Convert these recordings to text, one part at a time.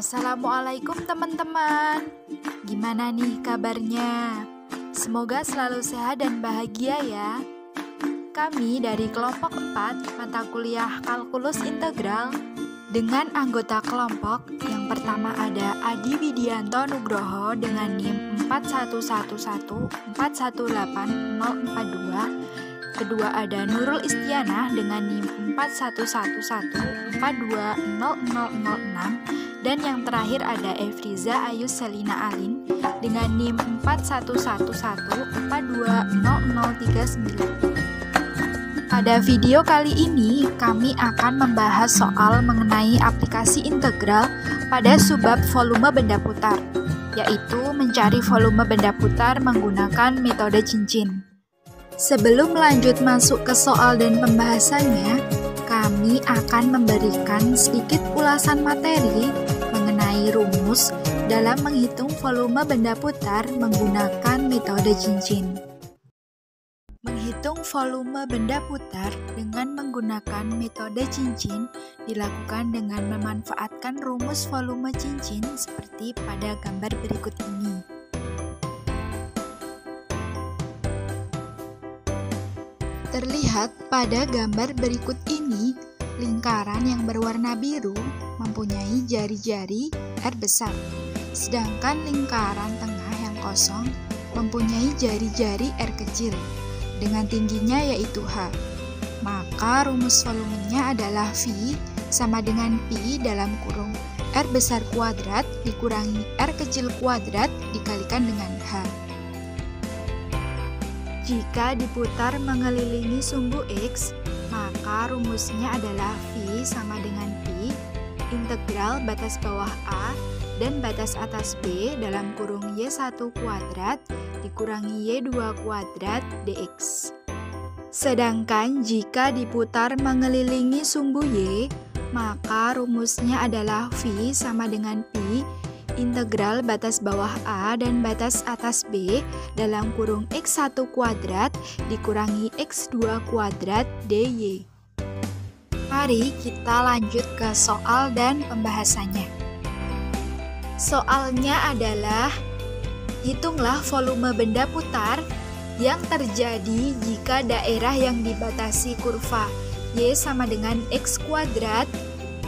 Assalamualaikum teman-teman. Gimana nih kabarnya? Semoga selalu sehat dan bahagia ya. Kami dari kelompok 4 mata kuliah Kalkulus Integral dengan anggota kelompok yang pertama ada Adi Widianto Nugroho dengan NIM 41114180042. Kedua ada Nurul Istianah dengan NIM 41114200006. Dan yang terakhir ada Efriza Ayu Selina Alin dengan NIM 41114200039. Pada video kali ini kami akan membahas soal mengenai aplikasi integral pada subbab volume benda putar, yaitu mencari volume benda putar menggunakan metode cincin. Sebelum lanjut masuk ke soal dan pembahasannya, kami akan memberikan sedikit ulasan materi mengenai rumus dalam menghitung volume benda putar menggunakan metode cincin. Menghitung volume benda putar dengan menggunakan metode cincin dilakukan dengan memanfaatkan rumus volume cincin seperti pada gambar berikut ini. Terlihat pada gambar berikut ini, lingkaran yang berwarna biru mempunyai jari-jari R besar, sedangkan lingkaran tengah yang kosong mempunyai jari-jari R kecil, dengan tingginya yaitu H. Maka rumus volumenya adalah V sama dengan Pi dalam kurung R besar kuadrat dikurangi R kecil kuadrat dikalikan dengan H. Jika diputar mengelilingi sumbu X, maka rumusnya adalah V sama dengan Pi integral batas bawah A dan batas atas B dalam kurung Y1 kuadrat dikurangi Y2 kuadrat dx. Sedangkan jika diputar mengelilingi sumbu Y, maka rumusnya adalah V sama dengan Pi integral batas bawah A dan batas atas B dalam kurung X1 kuadrat dikurangi X2 kuadrat dy. Mari kita lanjut ke soal dan pembahasannya. Soalnya adalah, hitunglah volume benda putar yang terjadi jika daerah yang dibatasi kurva Y sama dengan X kuadrat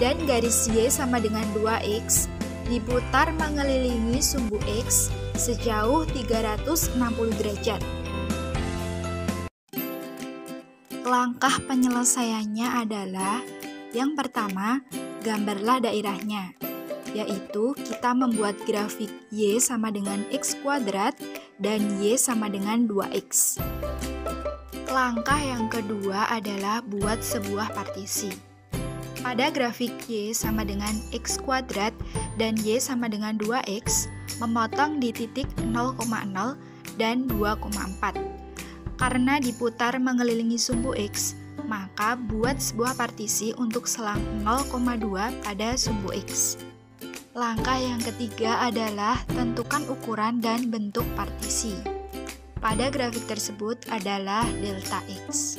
dan garis Y sama dengan 2X diputar mengelilingi sumbu X sejauh 360 derajat. Langkah penyelesaiannya adalah, yang pertama, gambarlah daerahnya, yaitu kita membuat grafik Y sama dengan X kuadrat dan Y sama dengan 2X. Langkah yang kedua adalah buat sebuah partisi. Pada grafik Y sama dengan X kuadrat dan Y sama dengan 2X, memotong di titik 0,0 dan 2,4. Karena diputar mengelilingi sumbu X, maka buat sebuah partisi untuk selang 0,2 pada sumbu X. Langkah yang ketiga adalah tentukan ukuran dan bentuk partisi. Pada grafik tersebut adalah delta X.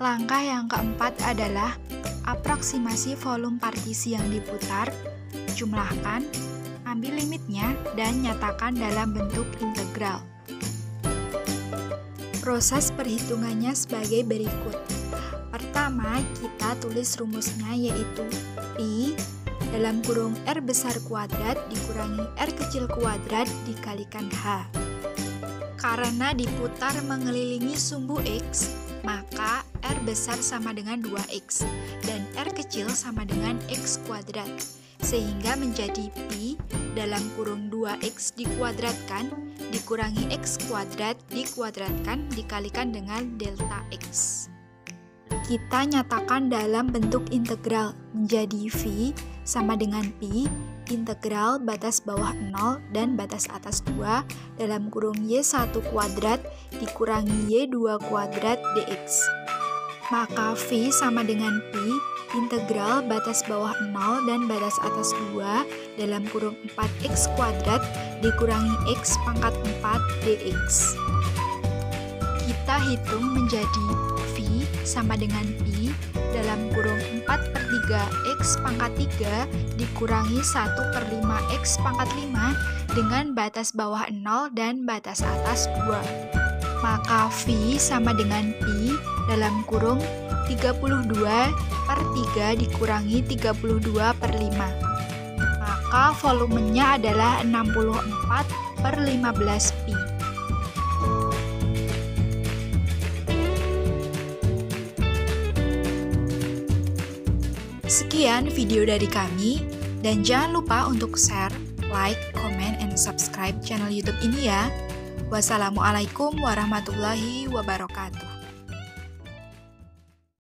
Langkah yang keempat adalah aproksimasi volume partisi yang diputar, jumlahkan, ambil limitnya, dan nyatakan dalam bentuk integral. Proses perhitungannya sebagai berikut. Pertama, kita tulis rumusnya yaitu Pi dalam kurung R besar kuadrat dikurangi R kecil kuadrat dikalikan H. Karena diputar mengelilingi sumbu X, maka R besar sama dengan 2X dan R kecil sama dengan X kuadrat, sehingga menjadi Pi dalam kurung 2X dikuadratkan dikurangi X kuadrat dikuadratkan dikalikan dengan delta X. Kita nyatakan dalam bentuk integral menjadi V sama dengan Pi integral batas bawah 0 dan batas atas 2 dalam kurung Y1 kuadrat dikurangi Y2 kuadrat dx. Maka V sama dengan Pi integral batas bawah 0 dan batas atas 2 dalam kurung 4X kuadrat dikurangi X pangkat 4 dx. Kita hitung menjadi V sama dengan Pi dalam kurung 4/3 3x pangkat 3 dikurangi 1 per 5x pangkat 5 dengan batas bawah 0 dan batas atas 2. Maka V sama dengan Pi dalam kurung 32 per 3 dikurangi 32 per 5. Maka volumenya adalah 64 per 15 Pi. Sekian video dari kami, dan jangan lupa untuk share, like, comment, and subscribe channel YouTube ini ya. Wassalamualaikum warahmatullahi wabarakatuh.